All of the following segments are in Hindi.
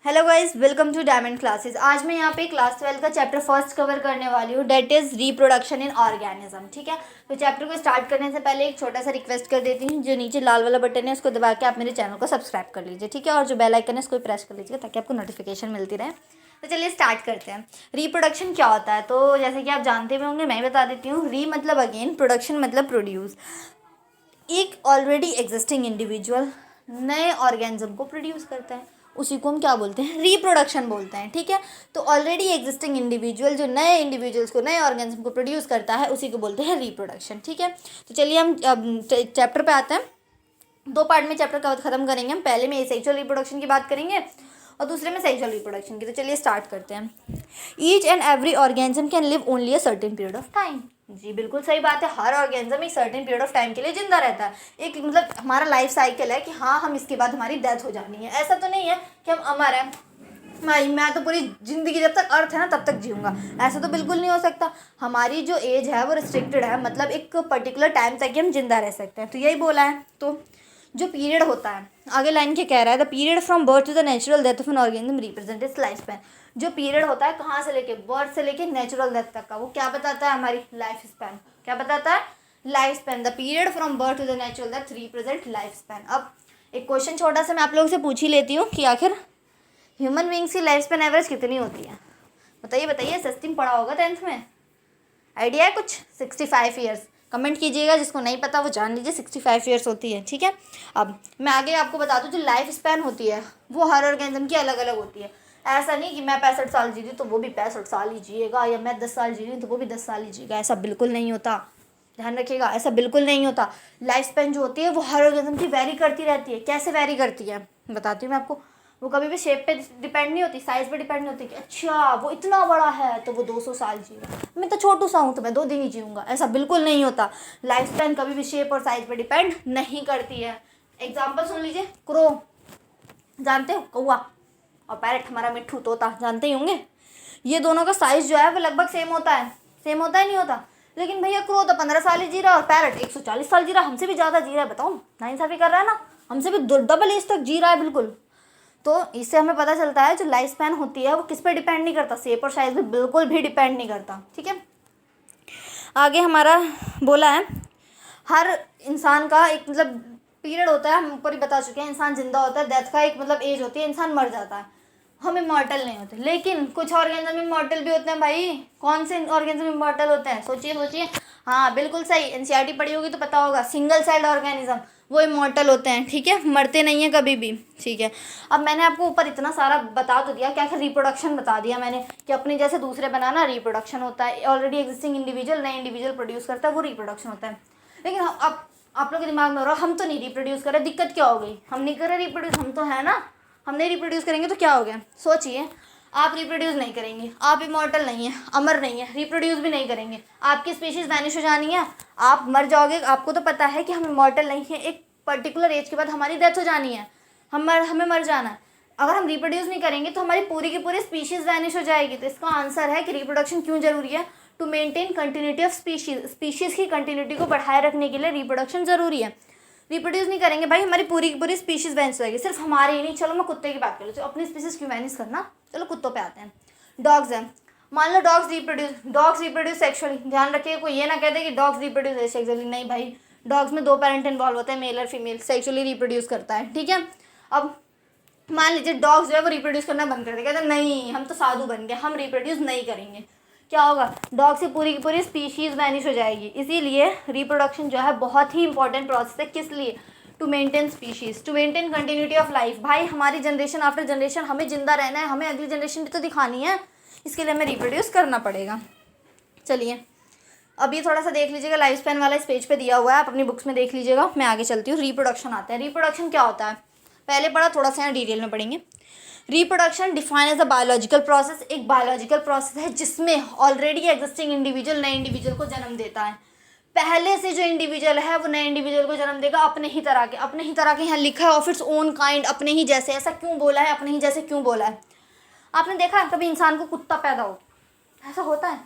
Hello guys, welcome to Diamond Classes. आज मैं यहाँ पे क्लास 12 का चैप्टर फर्स्ट कवर करने वाली हूँ, that is reproduction in organism. ठीक है, तो चैप्टर को स्टार्ट करने से पहले एक छोटा सा रिक्वेस्ट कर देती हूँ, जो नीचे लाल वाला बटन है उसको दबा के आप मेरे चैनल को सब्सक्राइब कर लीजिए। ठीक है, और जो बेल आइकन है उसको प्रेस कर लीजिए ताकि आपको नोटिफिकेशन मिलती रहे। तो चलिए स्टार्ट करते हैं। रिप्रोडक्शन क्या होता है, तो जैसे कि आप जानते भी होंगे, मैं बता देती हूँ। री मतलब अगेन, प्रोडक्शन मतलब प्रोड्यूस। एक ऑलरेडी एग्जिस्टिंग इंडिविजुअल नए ऑर्गेनिज्म को प्रोड्यूस करता है, उसी को हम क्या बोलते हैं, रिप्रोडक्शन बोलते हैं। ठीक है, तो ऑलरेडी एग्जिस्टिंग इंडिविजुअल जो नए इंडिविजुअल्स को, नए ऑर्गेनिज्म को प्रोड्यूस करता है, उसी को बोलते हैं रिप्रोडक्शन। ठीक है, तो चलिए हम चैप्टर पे आते हैं। दो पार्ट में चैप्टर खत्म करेंगे हम। पहले में सेक्सुअल रिप्रोडक्शन की बात करेंगे और दूसरे में सेक्सुअल रिप्रोडक्शन की। तो चलिए स्टार्ट करते हैं। Each and every organism can live only a certain period of time. जी बिल्कुल सही बात है, हर ऑर्गेनिज्म एक सर्टेन पीरियड ऑफ टाइम के लिए जिंदा रहता है। एक मतलब हमारा लाइफ साइकिल है कि हाँ, हम इसके बाद हमारी डेथ हो जानी है। ऐसा तो नहीं है कि हम अमर हैं, मैं तो पूरी ज़िंदगी जब तक अर्थ है ना तब तक जीऊँगा, ऐसा तो बिल्कुल नहीं हो सकता। हमारी जो एज है वो रिस्ट्रिक्टेड है, मतलब एक पर्टिकुलर टाइम तक ही हम जिंदा रह सकते हैं, तो यही बोला है। तो जो पीरियड होता है, आगे लाइन क्या कह रहा है, the period from birth to the natural death of an organism represent its life span. जो पीरियड होता है कहाँ से लेके, बर्थ से लेके नेचुरल डेथ तक का, वो क्या बताता है, हमारी लाइफ स्पैन। क्या बताता है, life span. The period from birth to the natural death represent life span. अब एक क्वेश्चन छोटा सा मैं आप लोगों से पूछ ही लेती हूँ कि आखिर ह्यूमन बींग्स की लाइफ स्पैन एवरेज कितनी होती है। बताइए बताइए, सस्ती में पढ़ा होगा 10th में, आइडिया है कुछ? 65 ईयर्स। कमेंट कीजिएगा, जिसको नहीं पता वो जान लीजिए 65 ईयर्स होती है। ठीक है, अब मैं आगे आपको बता दूँ, जो लाइफ स्पैन होती है वो हर ऑर्गेनिज्म की अलग अलग होती है। ऐसा नहीं कि मैं 65 साल जी रही तो वो भी 65 साल ही जिएगा, या मैं 10 साल जी रही हूँ तो वो भी 10 साल ही जिएगा, ऐसा बिल्कुल नहीं होता। ध्यान रखिएगा, ऐसा बिल्कुल नहीं होता। लाइफ स्पैन जो होती है वो हर ऑर्गेनिज्म की वैरी करती रहती है। कैसे वैरी करती है बताती हूँ मैं आपको। वो कभी भी शेप पे डिपेंड नहीं होती, साइज पे डिपेंड नहीं होती कि अच्छा वो इतना बड़ा है तो वो 200 साल जिएगा, मैं तो छोटू सा हूँ तो मैं 2 दिन ही जीऊँगा, ऐसा बिल्कुल नहीं होता। लाइफ स्पैन कभी भी शेप और साइज पे डिपेंड नहीं करती है। एग्जाम्पल सुन लीजिए, क्रो जानते हो, कौआ, और पैरट हमारा मिट्ठू तोता, जानते ही होंगे। ये दोनों का साइज जो है वो लगभग सेम होता है, सेम होता है नहीं होता। लेकिन भैया क्रो तो 15 साल ही जी रहा है और पैरट 140 साल जी रहा है, हमसे भी ज़्यादा जी रहा है। बताओ, नाइंसाफ़ी कर रहा है ना, हमसे भी डबल एज तक जी रहा है बिल्कुल। तो इससे हमें पता चलता है जो लाइफ स्पैन होती है वो किस पे डिपेंड नहीं करता, शेप और साइज पे बिल्कुल भी डिपेंड नहीं करता। ठीक है, आगे हमारा बोला है हर इंसान का एक मतलब पीरियड होता है, हम ऊपर ही बता चुके हैं। इंसान जिंदा होता है, डेथ का एक मतलब एज होती है, इंसान मर जाता है। हम इमॉर्टल नहीं होते, लेकिन कुछ ऑर्गेनिज्म इमॉर्टल भी होते हैं भाई। कौन से ऑर्गेनिज्म इमॉर्टल होते हैं, सोचिए सोचिए। हाँ बिल्कुल सही, एनसीईआरटी पढ़ी होगी तो पता होगा, सिंगल सेल्ड ऑर्गेनिज्म, वो इमॉर्टल होते हैं। ठीक है, मरते नहीं है कभी भी। ठीक है, अब मैंने आपको ऊपर इतना सारा बता तो दिया, क्या रिप्रोडक्शन बता दिया मैंने कि अपने जैसे दूसरे बनाना रिप्रोडक्शन होता है। ऑलरेडी एग्जिस्टिंग इंडिविजुअल नए इंडिविजुअल प्रोड्यूस करता है, वो रिप्रोडक्शन होता है। लेकिन अब आप लोग के दिमाग में हो रहा हम तो नहीं रिप्रोड्यूस कर रहे, दिक्कत क्या हो गई, हम नहीं कर रहे रिप्रोड्यूस, हम तो है ना, हम नहीं रिप्रोड्यूस करेंगे तो क्या हो गया। सोचिए, आप रिप्रोड्यूस नहीं करेंगे, आप इमॉर्टल नहीं है, अमर नहीं है, रिप्रोड्यूस भी नहीं करेंगे, आपकी स्पीशीज़ वैनिश हो जानी है, आप मर जाओगे। आपको तो पता है कि हम इमॉर्टल नहीं है, एक पर्टिकुलर एज के बाद हमारी डेथ हो जानी है, हमें मर जाना है। अगर हम रिप्रोड्यूस नहीं करेंगे तो हमारी पूरी की पूरी स्पीशीज़ वैनिश हो जाएगी। तो इसका आंसर है कि रिप्रोडक्शन क्यों जरूरी है, to maintain continuity of species की कंटिन्यूटी को बढ़ाए रखने के लिए रिप्रोडक्शन ज़रूरी है। रिप्रोड्यूस नहीं करेंगे भाई, हमारी पूरी की पूरी स्पीशीज़ वैनिश हो जाएगी। सिर्फ हमारी ही नहीं, चलो मैं कुत्ते की बात कर लेती हूँ, अपनी स्पीशीज़ क्यों वैनिश करना, चलो कुत्तों पे आते हैं। डॉग्स हैं, मान लो डॉग्स रिप्रोड्यूस सेक्सुअली। ध्यान रखिए, कोई ये ना कहते कि डॉग्स रिप्रोड्यूस सेक्सुअली, नहीं भाई, डॉग्स में 2 पेरेंट इन्वॉल्व होते हैं, मेल और फीमेल, सेक्सुअली रिप्रोड्यूस करता है। ठीक है, अब मान लीजिए डॉग्स जो है वो रिप्रोड्यूस करना बंद कर देगा, कहते नहीं हम तो साधु बन गए, हम रिप्रोड्यूस नहीं करेंगे। क्या होगा, डॉग से पूरी की पूरी स्पीशीज़ वैनिश हो जाएगी। इसीलिए रिप्रोडक्शन जो है बहुत ही इंपॉर्टेंट प्रोसेस है। किस लिए, to maintain species, to maintain continuity of life. भाई हमारी जनरेशन आफ्टर जनरेशन हमें जिंदा रहना है, हमें अगली जनरेशन भी तो दिखानी है, इसके लिए हमें रिप्रोड्यूस करना पड़ेगा। चलिए अब ये थोड़ा सा देख लीजिएगा, लाइफ स्पैन वाला इस पेज पे दिया हुआ है, आप अपनी बुक्स में देख लीजिएगा। मैं आगे चलती हूँ, रिप्रोडक्शन आता है। रिप्रोडक्शन क्या होता है, पहले पढ़ा, थोड़ा सा यहाँ डिटेल में पढ़ेंगे। Reproduction define as a biological process, एक बायोलॉजिकल प्रोसेस है जिसमें ऑलरेडी एग्जिस्टिंग इंडिविजुअल नए इंडिविजुअल को जन्म देता है। पहले से जो इंडिविजुअल है वो नए इंडिविजुअल को जन्म देगा अपने ही तरह के, यहाँ लिखा है ऑफ इट्स ओन काइंड, अपने ही जैसे। ऐसा क्यों बोला है, अपने ही जैसे क्यों बोला है? आपने देखा है कभी इंसान को कुत्ता पैदा हो, ऐसा होता है?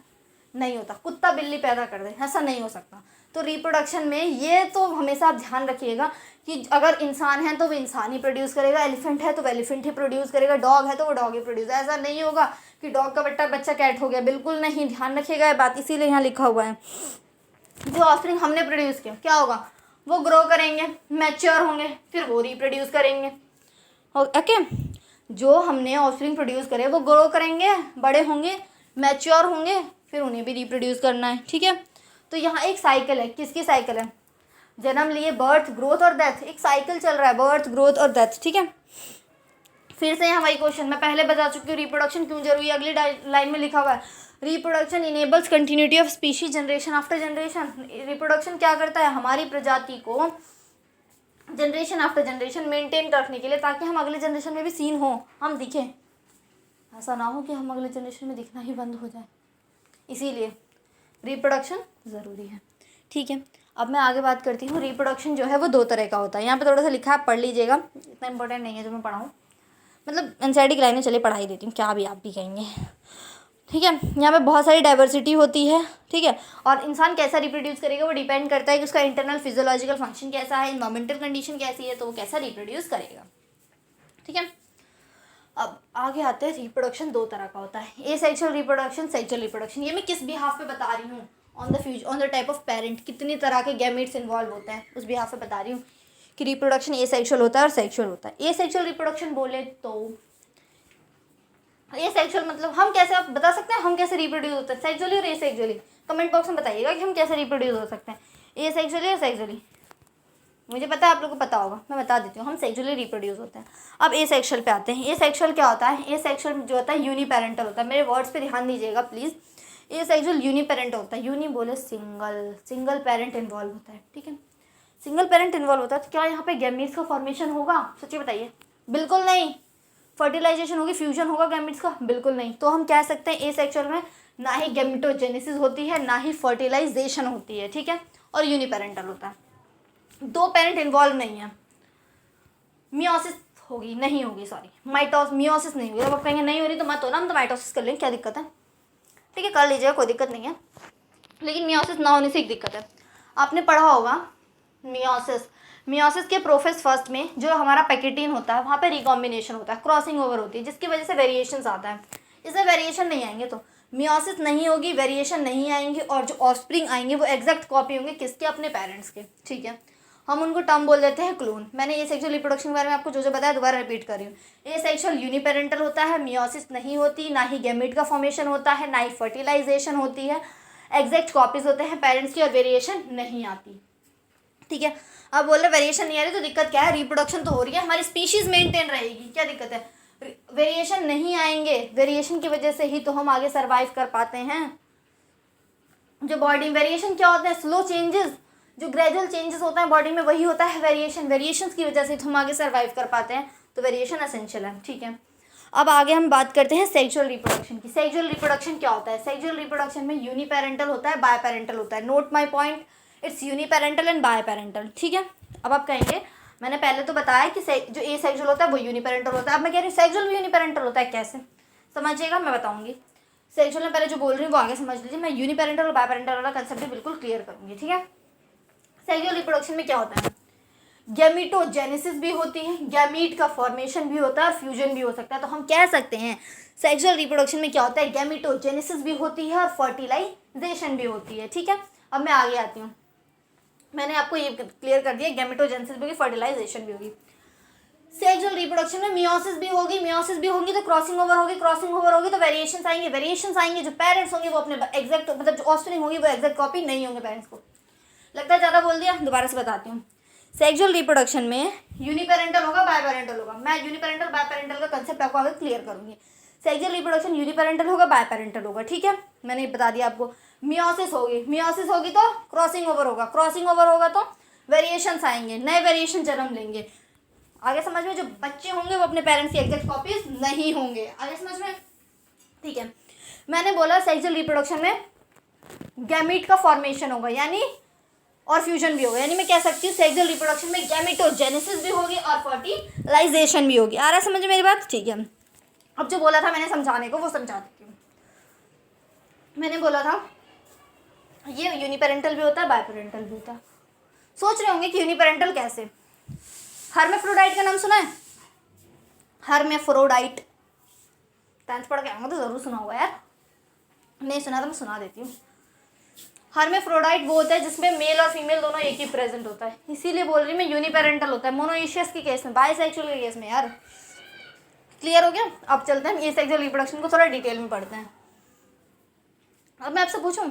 नहीं होता। कुत्ता बिल्ली पैदा कर दे, ऐसा नहीं हो सकता। तो रिप्रोडक्शन में ये तो हमेशा आप ध्यान रखिएगा कि अगर इंसान है तो वो इंसान ही प्रोड्यूस करेगा, एलिफेंट है तो वो एलिफेंट ही प्रोड्यूस करेगा, डॉग है तो वो डॉग ही प्रोड्यूस। ऐसा नहीं होगा कि डॉग का बच्चा कैट हो गया, बिल्कुल नहीं, ध्यान रखिएगा ये बात, इसीलिए यहाँ लिखा हुआ है। जो ऑफस्प्रिंग हमने प्रोड्यूस किया क्या होगा, वो ग्रो करेंगे, मैच्योर होंगे, फिर वो रिप्रोड्यूस करेंगे। ओके, जो हमने ऑफस्प्रिंग प्रोड्यूस करे वो ग्रो करेंगे, बड़े होंगे, मैच्योर होंगे, फिर उन्हें भी रिप्रोड्यूस करना है। ठीक है, तो यहाँ एक साइकिल है, किसकी साइकिल है, जन्म लिए, बर्थ, ग्रोथ और डेथ, एक साइकिल चल रहा है, बर्थ, ग्रोथ और डेथ। ठीक है, फिर से यहाँ वही क्वेश्चन मैं पहले बता चुकी हूँ, रिप्रोडक्शन क्यों जरूरी है, अगली लाइन में लिखा हुआ है, reproduction enables continuity of species generation after generation. Reproduction क्या करता है, हमारी प्रजाति को जनरेशन आफ्टर जनरेशन मेंटेन रखने के लिए, ताकि हम अगले जनरेशन में भी सीन हो, हम दिखें। ऐसा ना हो कि हम अगले जनरेशन में दिखना ही बंद हो जाए, इसीलिए रिप्रोडक्शन ज़रूरी है। ठीक है, अब मैं आगे बात करती हूँ। रिप्रोडक्शन जो है वो 2 तरह का होता है, यहाँ पे थोड़ा सा लिखा है, पढ़ लीजिएगा, इतना इंपॉर्टेंट नहीं है जो मैं पढ़ाऊँ, मतलब एनसीईआरटी की लाइनें चले पढ़ा ही देती हूँ, क्या भी आप भी कहेंगे। ठीक है, यहाँ पे बहुत सारी डाइवर्सिटी होती है। ठीक है, और इंसान कैसा रिप्रोड्यूस करेगा वो डिपेंड करता है कि उसका इंटरनल फिजियोलॉजिकल फंक्शन कैसा है, इन्वायरमेंटल कंडीशन कैसी है, तो वो कैसा रिप्रोड्यूस करेगा। ठीक है, अब आगे आते हैं। रिप्रोडक्शन 2 तरह का होता है, एसेक्सुअल रिप्रोडक्शन, सेक्सुअल रिप्रोडक्शन। ये मैं किस बिहाफ पे बता रही हूँ, on the type of parent, कितनी तरह के गैमेट्स इन्वॉल्व होते हैं उस बिहाफ पे बता रही हूँ कि रिप्रोडक्शन एसेक्सुअल होता है और सेक्सुअल होता है। एसेक्सुअल रिप्रोडक्शन बोले तो एसेक्सुअल मतलब हम कैसे, आप बता सकते हैं हम कैसे रिप्रोड्यूस होते हैं, सेक्सुअली और एसेक्सुअली, कमेंट बॉक्स में बताइएगा कि हम कैसे रिप्रोड्यूस हो सकते हैं, एसेक्सुअली और सेक्सुअली। मुझे पता है आप लोगों को पता होगा, मैं बता देती हूँ, हम सेक्सुअली रिप्रोड्यूस होते हैं। अब एसेक्सुअल पे आते हैं। एसेक्सुअल क्या होता है, एसेक्सुअल जो होता है यूनिपेरेंटल होता है, मेरे वर्ड्स पे ध्यान दीजिएगा प्लीज़। एसेक्सुअल यूनिपेरेंट होता है, यूनि बोले सिंगल पेरेंट इन्वॉल्व होता है। ठीक है, सिंगल पेरेंट इन्वॉल्व होता है, तो क्या यहाँ पे गैमीट्स का फॉर्मेशन होगा, सच्ची बताइए, बिल्कुल नहीं। फर्टिलाइजेशन होगी, फ्यूजन होगा गैमीट्स का, बिल्कुल नहीं। तो हम कह सकते हैं एसेक्सुअल में ना ही गैमेटोजेनेसिस होती है, ना ही फर्टिलाइजेशन होती है। ठीक है, और यूनिपेरेंटल होता है, 2 पेरेंट इन्वॉल्व नहीं है। मियोसिस होगी, नहीं होगी, सॉरी मियोसिस नहीं होगी। जब आप कहेंगे नहीं हो रही तो मत हो ना, हम तो माइटोसिस कर लेंगे, क्या दिक्कत है। ठीक है, कर लीजिएगा, कोई दिक्कत नहीं है, लेकिन मियोसिस ना होने से एक दिक्कत है। आपने पढ़ा होगा मियोसिस के प्रोफेस फर्स्ट में जो हमारा पैकेटीन होता है, वहाँ पे रिकॉम्बिनेशन होता है, क्रॉसिंग ओवर होती है, जिसकी वजह से वेरिएशंस आता है। इससे वेरिएशन नहीं आएंगे तो मियोसिस नहीं होगी, वेरिएशन नहीं आएंगे, और जो ऑफस्प्रिंग आएंगे वो एग्जैक्ट कॉपी होंगे किसके, अपने पेरेंट्स के। ठीक है, हम उनको टर्म बोल देते हैं क्लोन। मैंने ये सेक्सुअल रिप्रोडक्शन के बारे में आपको जो बताया दोबारा रिपीट कर रही हूँ। ये सेक्सुअल यूनिपेरेंटल होता है, मियोसिस नहीं होती, ना ही गैमेट का फॉर्मेशन होता है, ना ही फर्टिलाइजेशन होती है, एग्जैक्ट कॉपीज होते हैं पेरेंट्स की, और वेरिएशन नहीं आती। ठीक है, अब बोल रहे वेरिएशन नहीं आ रही तो दिक्कत क्या है, रिप्रोडक्शन तो हो रही है, हमारी स्पीशीज मेंटेन रहेगी, क्या दिक्कत है। वेरिएशन नहीं आएंगे, वेरिएशन की वजह से ही तो हम आगे सर्वाइव कर पाते हैं। जो बॉडी वेरिएशन क्या होते हैं, स्लो चेंजेस, जो ग्रेजुअल चेंजेस होता है बॉडी में, वही होता है वेरिएशन। वेरिएशंस की वजह से तो हम आगे सर्वाइव कर पाते हैं, तो वेरिएशन एसेंशियल है। ठीक है, अब आगे हम बात करते हैं सेक्सुअल रिप्रोडक्शन की। सेक्सुअल रिप्रोडक्शन क्या होता है, सेक्सुअल रिप्रोडक्शन में यूनिपेरेंटल होता है, बायपेरेंटल होता है। Not my point, it's uniparental and biparental. ठीक है, अब आप कहेंगे मैंने पहले तो बताया कि जो ए सेक्सुअल होता है वो यूनिपेरेंटल होता है, अब मैं कह रही हूँ सेक्सुअल भी यूनिपेरेंटल होता है, कैसे समझिएगा, मैं बताऊंगी। सेक्सुअल में पहले जो बोल रही हूँ वो आगे समझ लीजिए, मैं यूनिपेरेंटल और बायपेरेंटल वाला कंसेप्ट भी बिल्कुल क्लियर करूँगी। ठीक है, सेक्सुअल रिप्रोडक्शन में क्या होता है, गैमीटोजेनेसिस भी होती है, गैमीट का फॉर्मेशन भी होता है, और फ्यूजन भी हो सकता है। तो हम कह सकते हैं सेक्सुअल रिप्रोडक्शन में क्या होता है, गैमीटोजेनेसिस भी होती है और फर्टिलाइजेशन भी होती है। ठीक है, अब मैं आगे आती हूँ, मैंने आपको ये क्लियर कर दिया, गैमेटोजेनेसिस भी होगी, फर्टिलाइजेशन भी होगी। सेक्सुअल रिप्रोडक्शन में मियोसिस भी होगी, मियोसिस भी होगी तो क्रॉसिंग ओवर होगी, क्रॉसिंग ओवर होगी तो वेरिएशंस आएंगे, वेरिएशंस आएंगे, जो पेरेंट्स होंगे वो अपने एग्जैक्ट, मतलब जो ऑफस्प्रिंग होगी वो एग्जैक्ट कॉपी नहीं होंगे पेरेंट्स को। लगता है ज़्यादा बोल दिया, दोबारा से बताती हूँ। सेक्सुअल रिप्रोडक्शन में यूनिपेरेंटल होगा, बायपेरेंटल होगा। मैं यूनिपेरेंटल बायपेरेंटल का कंसेप्ट आपको आगे क्लियर करूँगी। सेक्सुअल रिप्रोडक्शन यूनिपेरेंटल होगा, बायपेरेंटल होगा। ठीक है, मैंने बता दिया आपको। मियोसिस होगी तो क्रॉसिंग ओवर होगा, क्रॉसिंग ओवर होगा तो वेरिएशंस आएंगे, नए वेरिएशन जन्म लेंगे। आगे समझ में, जो बच्चे होंगे वो अपने पेरेंट्स की एग्जैक्ट कॉपीज नहीं होंगे। आगे समझ में, ठीक है। मैंने बोला सेक्सुअल रिप्रोडक्शन में गैमीट का फॉर्मेशन होगा, यानी और फ्यूजन भी होगा, यानी मैं कह सकती हूँ सेक्सुअल रिप्रोडक्शन में गैमेटोजेनेसिस भी होगी और फर्टिलाइजेशन भी होगी। आ रहा है समझ में मेरी बात, ठीक है। अब जो बोला था मैंने समझाने को वो समझा देती हूँ। मैंने बोला था ये यूनिपेरेंटल भी होता है, बायपेरेंटल भी होता है। सोच रहे होंगे कि यूनिपेरेंटल कैसे। हर्मेफ्रोडाइट का नाम सुना है? हर्मेफ्रोडाइट 10th पढ़ के आऊँगा तो ज़रूर सुना होगा यार, नहीं सुना तो मैं सुना देती हूँ। हर्मेफ्रोडाइट वो होता है जिसमें मेल और फीमेल दोनों एक ही प्रेजेंट होता है, इसीलिए बोल रही मैं यूनिपेरेंटल होता है मोनोइशियस के केस में, बाइसेक्सुअल के केस में। यार क्लियर हो गया? अब चलते हैं एसेक्सुअल रिप्रोडक्शन को थोड़ा डिटेल में पढ़ते हैं। अब मैं आपसे पूछूं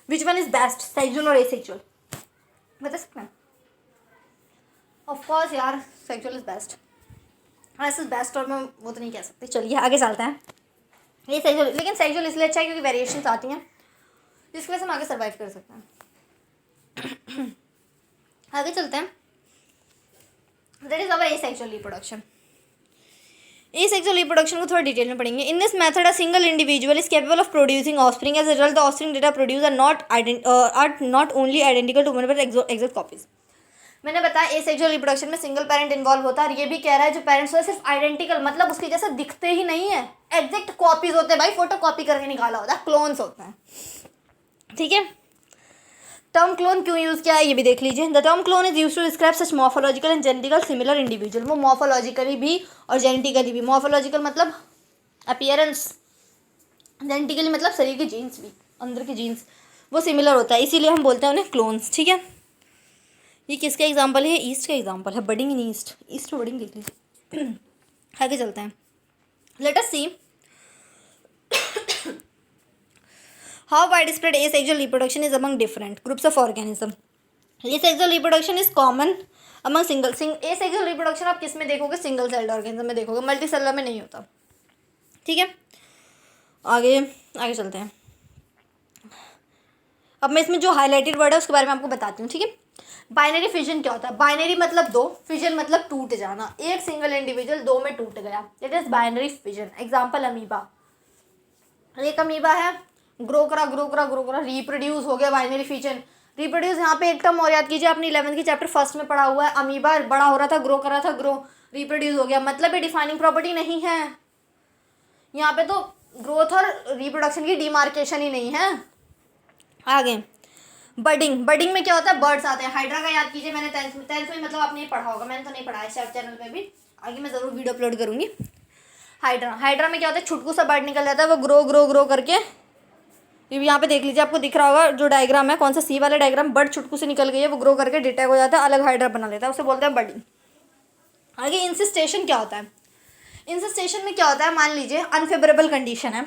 which one is best, sexual और एसेक्सुअल, बता सकते हैं? ऑफ कोर्स यार सेक्सुअल इज बेस्ट, ऐसे बेस्ट और मैं वो तो नहीं कह सकती। चलिए आगे चलते हैं। ये सेक्सुअल, लेकिन सेक्सुअल इसलिए अच्छा है क्योंकि वेरिएशंस आती हैं जिसकी वजह से हम आगे सर्वाइव कर सकते हैं। आगे चलते हैं। That is our asexual reproduction. Asexual reproduction को थोड़ा डिटेल में पढ़ेंगे। In this method a single individual is capable of producing offspring, as a result the offspring data produce are not only identical to one but exact copies. मैंने बताया एसेक्सुअल रिप्रोडक्शन में सिंगल पेरेंट इन्वॉल्व होता है, और ये भी कह रहा है जो पेरेंट्स होते हैं सिर्फ आइडेंटिकल, मतलब उसके जैसे दिखते ही नहीं है, एग्जैक्ट कॉपीज होते हैं भाई, फोटो कॉपी करके निकाला होता है, क्लोन्स होते हैं। ठीक है, टर्म क्लोन क्यों यूज़ किया है ये भी देख लीजिए। The term clone is use to describe such morphological and genetical similar individual. वो मॉर्फोलॉजिकली भी और जेनेटिकली भी, मॉर्फोलॉजिकल मतलब अपीयरेंस, जेनेटिकली मतलब शरीर के जीन्स भी, अंदर के जीन्स वो सिमिलर होता है, इसीलिए हम बोलते हैं उन्हें क्लोन्स। ठीक है, ये किसका एग्जाम्पल है? ईस्ट का एग्जाम्पल है, बडिंग इन ईस्ट, ईस्ट में बडिंग देख लीजिए। आगे चलते हैं। Let us see how wide spread asexual reproduction is among different groups of organism. Asexual reproduction is common among asexual reproduction आप किस में देखोगे? सिंगल सेल्ड ऑर्गेनिज्म में देखोगे, मल्टी सेलुलर में नहीं होता। ठीक है, आगे आगे चलते हैं। अब मैं इसमें जो हाईलाइटेड वर्ड है उसके बारे में आपको बताती हूँ। ठीक है, बाइनरी फिजन क्या होता है? बाइनरी मतलब दो, फिजन मतलब टूट जाना, एक सिंगल इंडिविजुअल दो में टूट गया, it is binary fission. Example amoeba, एक अमीबा है, ग्रो करा रिप्रोड्यूस हो गया, बाइनरी फिजन। रिप्रोड्यूस यहाँ पे एक टर्म और याद कीजिए, आपने 11th की चैप्टर फर्स्ट में पढ़ा हुआ है, अमीबा बड़ा हो रहा था, ग्रो कर रहा था, ग्रो रिप्रोड्यूस हो गया, मतलब ये डिफाइनिंग प्रॉपर्टी नहीं है यहाँ पे, तो ग्रोथ और रिप्रोडक्शन की डिमार्केशन ही नहीं है। आगे बडिंग, बडिंग में क्या होता है? बर्ड्स आते हैं। हाइड्रा का याद कीजिए, मैंने 10th में मतलब आपने पढ़ा होगा, मैंने तो नहीं पढ़ा है शायद, चैनल पे भी आगे मैं ज़रूर वीडियो अपलोड करूँगी। हाइड्रा में क्या होता है? छुटकू सा बर्ड निकल जाता है, वो ग्रो करके, ये यहाँ पे देख लीजिए, आपको दिख रहा होगा जो डायग्राम है, कौन सा सी वाला डायग्राम, बर्ड छुटकू से निकल गई है, वो ग्रो करके डिटैच हो जाता है, अलग हाइड्रा बना लेता है, उसे बोलते हैं बडिंग। आगे इंसिस्टेशन क्या होता है? इंसिस्टेशन में क्या होता है? मान लीजिए अनफेवरेबल कंडीशन है,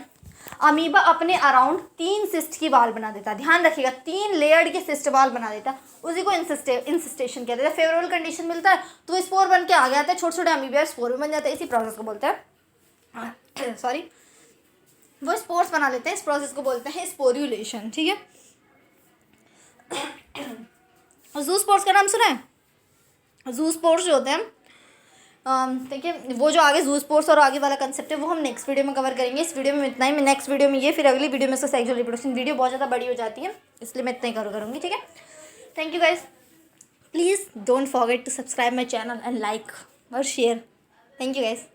अमीबा अपने अराउंड 3 सिस्ट की बाल बना देता है, ध्यान रखिएगा 3 लेयर्ड के सिस्ट बाल बना देता है, उसी को इंसिस्टेशन कहते हैं। फेवरेबल कंडीशन मिलता है तो स्पोर बन के आ जाता है, छोटे छोटे अमीबा स्पोर बन जाते हैं, इसी प्रोसेस को बोलते हैं सॉरी वो स्पोर्स बना लेते हैं, इस प्रोसेस को बोलते हैं स्पोर्युलेशन। ठीक है, जू स्पोर्स का नाम सुना है? जू स्पोर्स जो होते हैं, देखिए वो जो आगे जू स्पोर्स और आगे वाला कंसेप्ट है वो हम नेक्स्ट वीडियो में कवर करेंगे। इस वीडियो में इतना ही, मैं नेक्स्ट वीडियो में ये, फिर अगली वीडियो में इसका सेक्सुअल रिप्रोडक्शन, वीडियो बहुत ज़्यादा बड़ी हो जाती है इसलिए मैं इतना ही कवर करूँगी। ठीक है, thank you guys, please don't forget to subscribe my channel and like और शेयर। Thank you guys.